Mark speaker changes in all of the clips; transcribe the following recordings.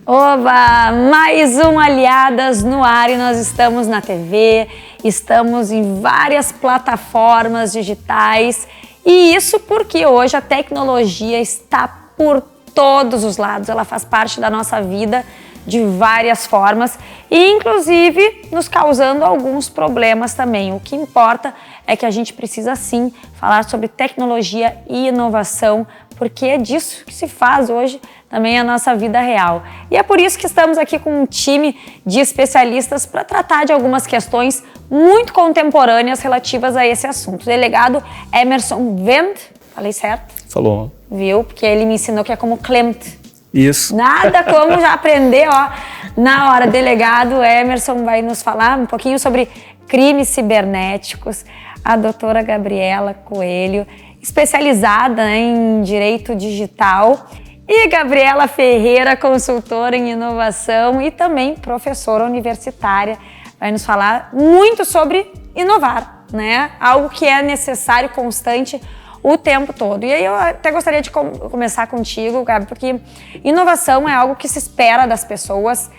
Speaker 1: Oba! Mais um Aliadas no ar e nós estamos na TV, estamos em várias plataformas digitais e isso porque hoje a tecnologia está por todos os lados, ela faz parte da nossa vida de várias formas e inclusive nos causando alguns problemas também. O que importa é que a gente precisa sim falar sobre tecnologia e inovação, porque é disso que se faz hoje também a nossa vida real. E é por isso que estamos aqui com um time de especialistas para tratar de algumas questões muito contemporâneas relativas a esse assunto. O delegado Emerson Wendt, falei certo?
Speaker 2: Falou.
Speaker 1: Viu? Porque ele me ensinou que é como Klimt.
Speaker 2: Isso.
Speaker 1: Nada como já aprender, ó, na hora. Delegado Emerson vai nos falar um pouquinho sobre crimes cibernéticos. A doutora Gabriela Coelho, especializada em direito digital. E Gabriela Ferreira, consultora em inovação e também professora universitária, vai nos falar muito sobre inovar, né? Algo que é necessário, constante, o tempo todo. E aí eu até gostaria de começar contigo, Gabi, porque inovação é algo que se espera das pessoas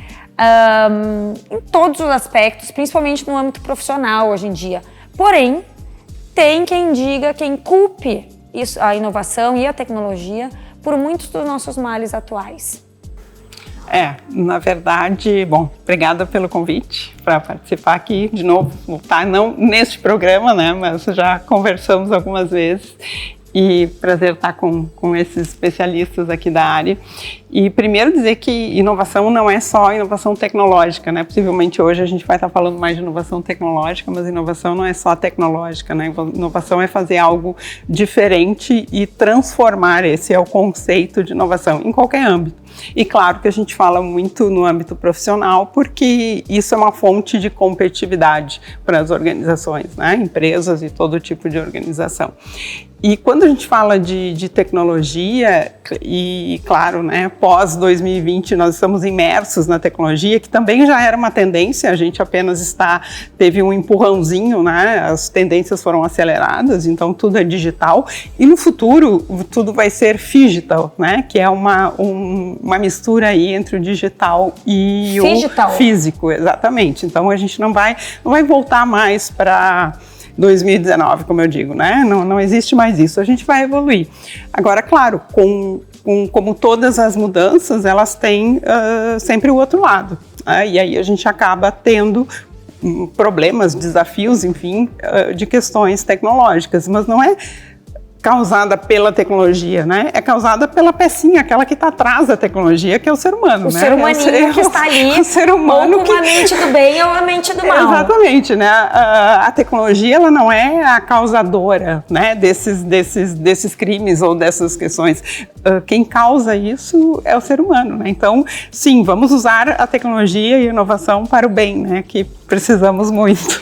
Speaker 1: em todos os aspectos, principalmente no âmbito profissional hoje em dia. Porém, tem quem diga, quem culpe isso, a inovação e a tecnologia por muitos dos nossos males atuais.
Speaker 3: Na verdade, bom, obrigada pelo convite para participar aqui de novo, voltar não neste programa, né, mas já conversamos algumas vezes e prazer estar com esses especialistas aqui da área. E primeiro dizer que inovação não é só inovação tecnológica, né? Possivelmente hoje a gente vai estar falando mais de inovação tecnológica, mas inovação não é só tecnológica, né? Inovação é fazer algo diferente e transformar, esse é o conceito de inovação em qualquer âmbito. E claro que a gente fala muito no âmbito profissional, porque isso é uma fonte de competitividade para as organizações, né? Empresas e todo tipo de organização. E quando a gente fala de tecnologia, e claro, né, pós 2020 nós estamos imersos na tecnologia, que também já era uma tendência, a gente apenas teve um empurrãozinho, né, as tendências foram aceleradas, então tudo é digital, e no futuro tudo vai ser phygital, né, que é uma mistura aí entre o digital e o físico, exatamente. Então a gente não vai voltar mais para 2019, como eu digo, né? Não existe mais isso, a gente vai evoluir. Agora, claro, como todas as mudanças, elas têm sempre o outro lado, né? E aí a gente acaba tendo problemas, desafios, enfim, de questões tecnológicas, mas não é causada pela tecnologia, né? É causada pela pecinha, aquela que está atrás da tecnologia, que é o ser humano,
Speaker 1: o
Speaker 3: né?
Speaker 1: Ser humaninho que está ali, o ser humano ou com a mente do bem ou a mente do mal.
Speaker 3: Exatamente, né? A tecnologia, ela não é a causadora, né, desses crimes ou dessas questões. Quem causa isso é o ser humano, né? Então, sim, vamos usar a tecnologia e a inovação para o bem, né? Que precisamos muito.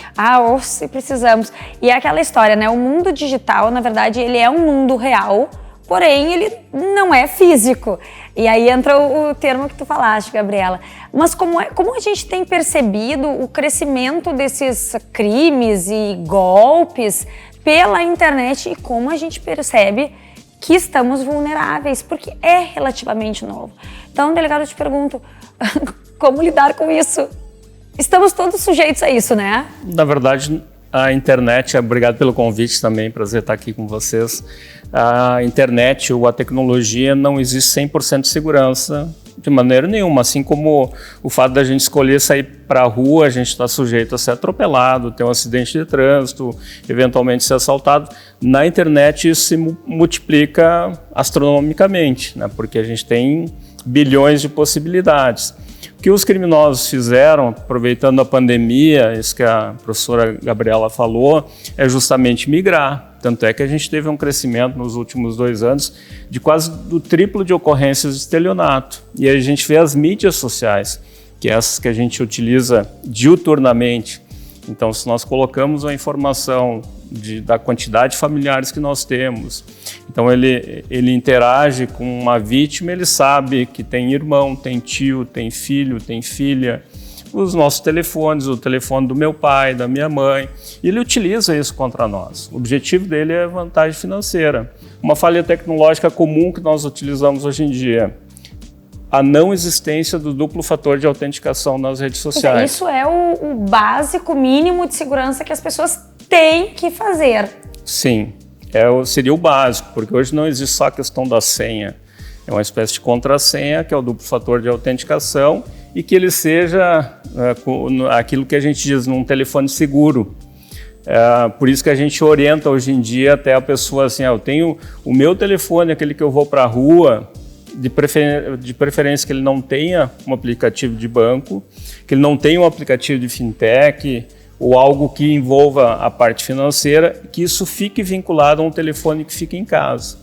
Speaker 1: Se precisamos. E é aquela história, né? O mundo digital, na verdade, ele é um mundo real, porém ele não é físico. E aí entra o termo que tu falaste, Gabriela. Mas como a gente tem percebido o crescimento desses crimes e golpes pela internet e como a gente percebe que estamos vulneráveis, porque é relativamente novo. Então, delegado, eu te pergunto, como lidar com isso? Estamos todos sujeitos a isso, né?
Speaker 2: Na verdade, a internet, obrigado pelo convite também, prazer estar aqui com vocês. A internet ou a tecnologia não existe 100% de segurança de maneira nenhuma, assim como o fato da gente escolher sair para a rua, a gente está sujeito a ser atropelado, ter um acidente de trânsito, eventualmente ser assaltado. Na internet isso se multiplica astronomicamente, né? Porque a gente tem bilhões de possibilidades. O que os criminosos fizeram, aproveitando a pandemia, isso que a professora Gabriela falou, é justamente migrar. Tanto é que a gente teve um crescimento nos últimos 2 anos de quase do triplo de ocorrências de estelionato. E aí a gente vê as mídias sociais, que é essas que a gente utiliza diuturnamente. Então, se nós colocamos a informação da quantidade de familiares que nós temos, então ele interage com uma vítima, ele sabe que tem irmão, tem tio, tem filho, tem filha, os nossos telefones, o telefone do meu pai, da minha mãe, e ele utiliza isso contra nós. O objetivo dele é vantagem financeira. Uma falha tecnológica comum que nós utilizamos hoje em dia, a não existência do duplo fator de autenticação nas redes sociais.
Speaker 1: Isso é o básico, mínimo de segurança que as pessoas têm que fazer.
Speaker 2: Sim, seria o básico, porque hoje não existe só a questão da senha. É uma espécie de contrassenha, que é o duplo fator de autenticação, e que ele seja aquilo que a gente diz, num telefone seguro. Por isso que a gente orienta hoje em dia até a pessoa assim, eu tenho o meu telefone, aquele que eu vou para a rua, de preferência que ele não tenha um aplicativo de banco, que ele não tenha um aplicativo de fintech ou algo que envolva a parte financeira, que isso fique vinculado a um telefone que fica em casa,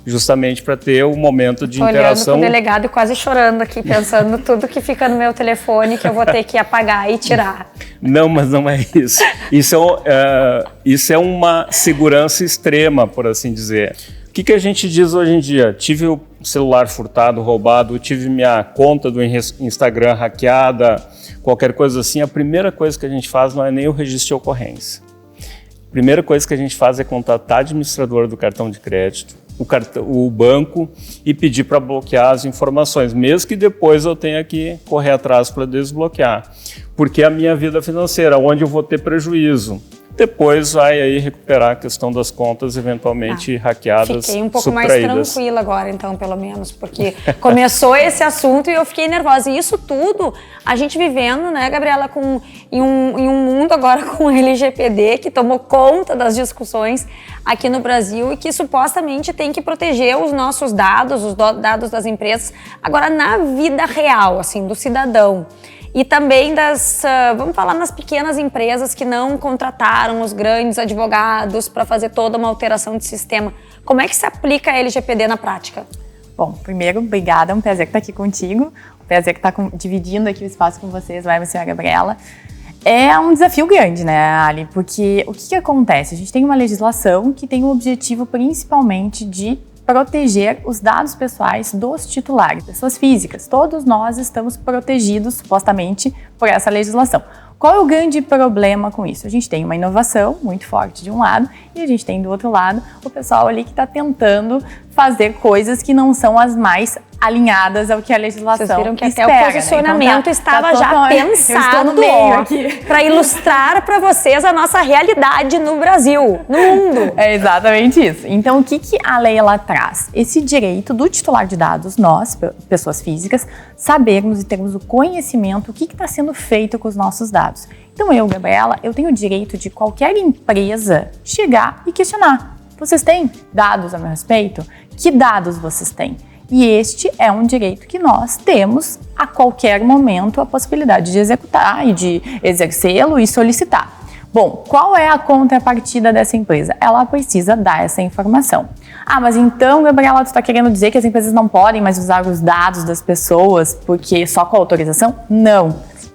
Speaker 2: justamente para ter um momento de interação.
Speaker 1: Olhando para o delegado e quase chorando aqui, pensando tudo que fica no meu telefone que eu vou ter que apagar e tirar.
Speaker 2: Não, mas não é isso. Isso é uma segurança extrema, por assim dizer. O que a gente diz hoje em dia? Tive o celular furtado, roubado, tive minha conta do Instagram hackeada, qualquer coisa assim, a primeira coisa que a gente faz não é nem o registro de ocorrência. A primeira coisa que a gente faz é contatar a administradora do cartão de crédito, o banco, e pedir para bloquear as informações, mesmo que depois eu tenha que correr atrás para desbloquear. Porque a minha vida financeira, onde eu vou ter prejuízo, depois vai aí recuperar a questão das contas eventualmente hackeadas,
Speaker 1: fiquei um pouco
Speaker 2: subtraídas.
Speaker 1: mais tranquila agora, então, pelo menos, porque começou esse assunto e eu fiquei nervosa. E isso tudo, a gente vivendo, né, Gabriela, em um mundo agora com o LGPD, que tomou conta das discussões aqui no Brasil e que supostamente tem que proteger os nossos dados, os dados das empresas, agora na vida real, assim, do cidadão. E também vamos falar nas pequenas empresas que não contrataram os grandes advogados para fazer toda uma alteração de sistema. Como é que se aplica a LGPD na prática?
Speaker 4: Bom, primeiro, obrigada, é um prazer estar aqui contigo, um prazer estar dividindo aqui o espaço com vocês, Emerson e a Gabriela. É um desafio grande, né, Ali? Porque o que acontece? A gente tem uma legislação que tem o objetivo principalmente de proteger os dados pessoais dos titulares, pessoas físicas. Todos nós estamos protegidos, supostamente, por essa legislação. Qual é o grande problema com isso? A gente tem uma inovação muito forte de um lado e a gente tem do outro lado o pessoal ali que está tentando fazer coisas que não são as mais alinhadas ao que a legislação espera. Vocês viram que
Speaker 1: até o posicionamento, né? Então, estava já pensado para ilustrar para vocês a nossa realidade no Brasil, no mundo.
Speaker 4: É exatamente isso. Então, o que a lei ela traz? Esse direito do titular de dados, nós, pessoas físicas, sabermos e termos o conhecimento do que está sendo feito com os nossos dados. Então, Gabriela, eu tenho o direito de qualquer empresa chegar e questionar. Vocês têm dados a meu respeito? Que dados vocês têm? E este é um direito que nós temos a qualquer momento a possibilidade de executar e de exercê-lo e solicitar. Bom, qual é a contrapartida dessa empresa? Ela precisa dar essa informação. Ah, mas então, Gabriela, tu está querendo dizer que as empresas não podem mais usar os dados das pessoas porque só com autorização?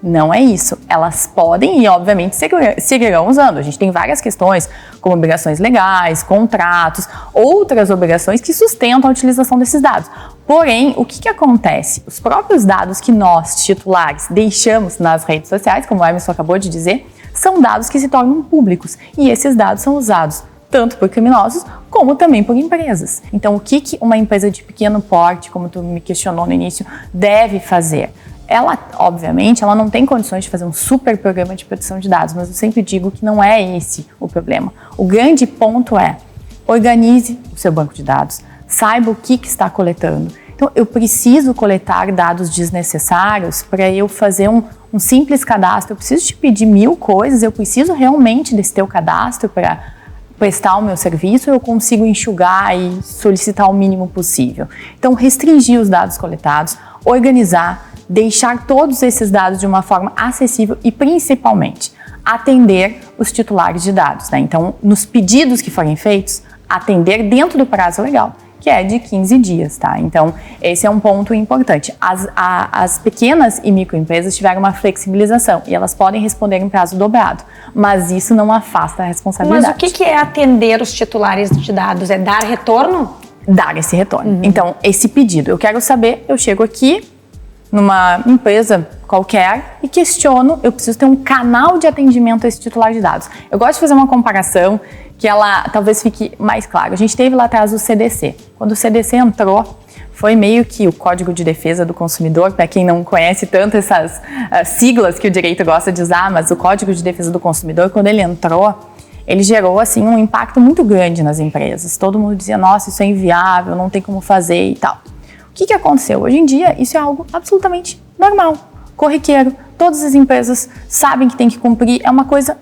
Speaker 4: Não é isso. Elas podem e, obviamente, seguirão usando. A gente tem várias questões, como obrigações legais, contratos, outras obrigações que sustentam a utilização desses dados. Porém, o que acontece? Os próprios dados que nós, titulares, deixamos nas redes sociais, como o Emerson acabou de dizer, são dados que se tornam públicos. E esses dados são usados tanto por criminosos, como também por empresas. Então, o que uma empresa de pequeno porte, como tu me questionou no início, deve fazer? Ela, obviamente, ela não tem condições de fazer um super programa de proteção de dados, mas eu sempre digo que não é esse o problema. O grande ponto é, organize o seu banco de dados, saiba o que está coletando. Então, eu preciso coletar dados desnecessários para eu fazer um simples cadastro. Eu preciso te pedir 1000 coisas, eu preciso realmente desse teu cadastro para prestar o meu serviço, eu consigo enxugar e solicitar o mínimo possível. Então, restringir os dados coletados, organizar, deixar todos esses dados de uma forma acessível e, principalmente, atender os titulares de dados, né? Então, nos pedidos que forem feitos, atender dentro do prazo legal, que é de 15 dias, tá? Então, esse é um ponto importante. As pequenas e microempresas tiveram uma flexibilização e elas podem responder em prazo dobrado, mas isso não afasta a responsabilidade.
Speaker 1: Mas o que é atender os titulares de dados? É dar retorno?
Speaker 4: Dar esse retorno. Então, esse pedido, eu quero saber, eu chego aqui, numa empresa qualquer e questiono, eu preciso ter um canal de atendimento a esse titular de dados. Eu gosto de fazer uma comparação que ela talvez fique mais clara. A gente teve lá atrás o CDC. Quando o CDC entrou, foi meio que o Código de Defesa do Consumidor, para quem não conhece tanto essas siglas que o direito gosta de usar, mas o Código de Defesa do Consumidor, quando ele entrou, ele gerou assim um impacto muito grande nas empresas. Todo mundo dizia, nossa, isso é inviável, não tem como fazer e tal. O que aconteceu? Hoje em dia, isso é algo absolutamente normal, corriqueiro. Todas as empresas sabem que tem que cumprir, é uma coisa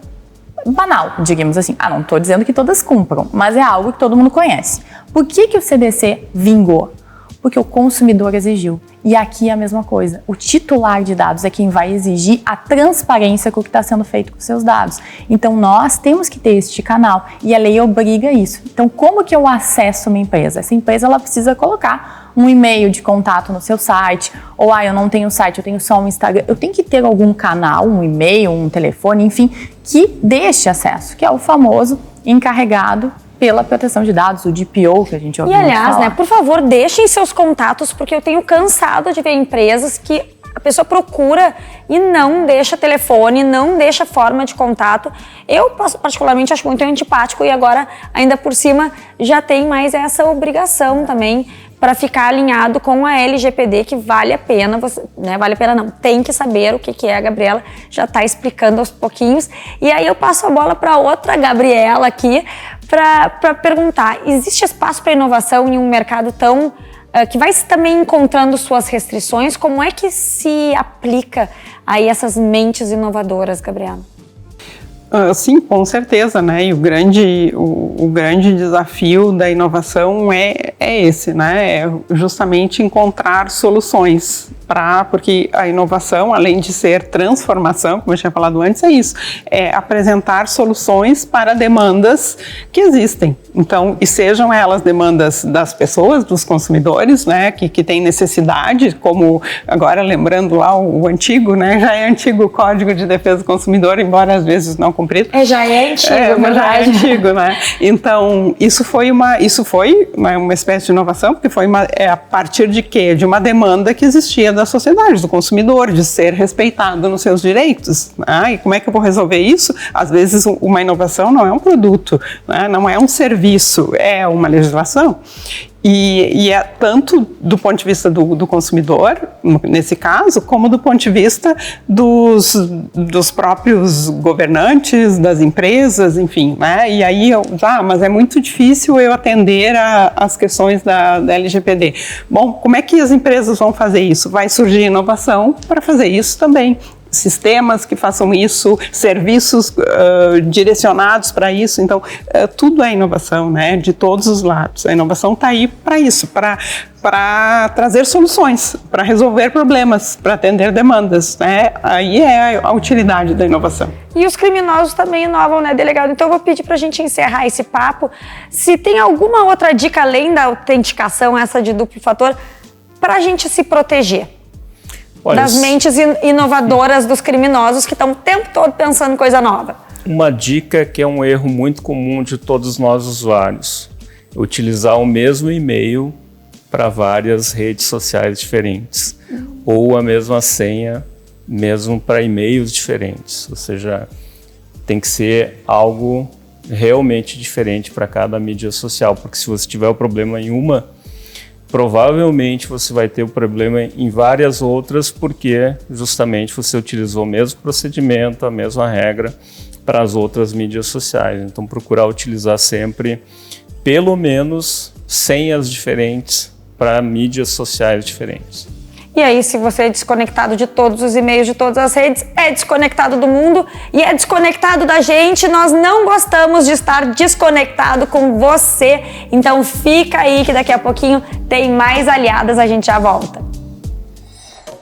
Speaker 4: banal, digamos assim. Não estou dizendo que todas cumpram, mas é algo que todo mundo conhece. Por que o CDC vingou? Porque o consumidor exigiu. E aqui é a mesma coisa. O titular de dados é quem vai exigir a transparência com o que está sendo feito com os seus dados. Então, nós temos que ter este canal e a lei obriga isso. Então, como que eu acesso uma empresa? Essa empresa ela precisa colocar um e-mail de contato no seu site, ou eu não tenho site, eu tenho só um Instagram. Eu tenho que ter algum canal, um e-mail, um telefone, enfim, que deixe acesso, que é o famoso encarregado pela proteção de dados, o DPO, que a gente ouviu falar.
Speaker 1: E aliás, né, por favor, deixem seus contatos, porque eu tenho cansado de ver empresas que a pessoa procura e não deixa telefone, não deixa forma de contato. Eu, particularmente, acho muito antipático e agora, ainda por cima, já tem mais essa obrigação também para ficar alinhado com a LGPD, que vale a pena, vale a pena não, tem que saber o que é. A Gabriela já está explicando aos pouquinhos. E aí eu passo a bola para outra Gabriela aqui, para perguntar, existe espaço para inovação em um mercado tão que vai também encontrando suas restrições? Como é que se aplica aí essas mentes inovadoras, Gabriela?
Speaker 3: Sim, com certeza, né? E o grande desafio da inovação é esse, né? É justamente encontrar soluções porque a inovação, além de ser transformação, como eu tinha falado antes, é isso, é apresentar soluções para demandas que existem. Então, e sejam elas demandas das pessoas, dos consumidores, né, que têm necessidade, como agora lembrando lá o antigo, né, já é antigo o Código de Defesa do Consumidor, embora às vezes não cumprido.
Speaker 1: Já é antigo,
Speaker 3: mas já é antigo, né? Então, isso foi uma espécie de inovação, porque foi a partir de quê? De uma demanda que existia da sociedade, do consumidor, de ser respeitado nos seus direitos. Né? E como é que eu vou resolver isso? Às vezes, uma inovação não é um produto, né? Não é um serviço, é uma legislação. E é tanto do ponto de vista do consumidor, nesse caso, como do ponto de vista dos próprios governantes, das empresas, enfim, né? E aí, mas é muito difícil eu atender às questões da LGPD. Bom, como é que as empresas vão fazer isso? Vai surgir inovação para fazer isso também. Sistemas que façam isso, serviços direcionados para isso. Então, tudo é inovação, né? De todos os lados. A inovação está aí para isso, para trazer soluções, para resolver problemas, para atender demandas, né? Aí é a utilidade da inovação.
Speaker 1: E os criminosos também inovam, né, delegado? Então eu vou pedir para a gente encerrar esse papo. Se tem alguma outra dica além da autenticação, essa de duplo fator, para a gente se proteger das mentes inovadoras dos criminosos que estão o tempo todo pensando coisa nova.
Speaker 2: Uma dica que é um erro muito comum de todos nós usuários: utilizar o mesmo e-mail para várias redes sociais diferentes, ou a mesma senha mesmo para e-mails diferentes. Ou seja, tem que ser algo realmente diferente para cada mídia social, porque se você tiver o problema em uma, provavelmente você vai ter o problema em várias outras, porque justamente você utilizou o mesmo procedimento, a mesma regra para as outras mídias sociais. Então, procurar utilizar sempre pelo menos senhas diferentes para mídias sociais diferentes.
Speaker 1: E aí, se você é desconectado de todos os e-mails de todas as redes, é desconectado do mundo e é desconectado da gente. Nós não gostamos de estar desconectado com você. Então fica aí que daqui a pouquinho tem mais Aliadas, a gente já volta.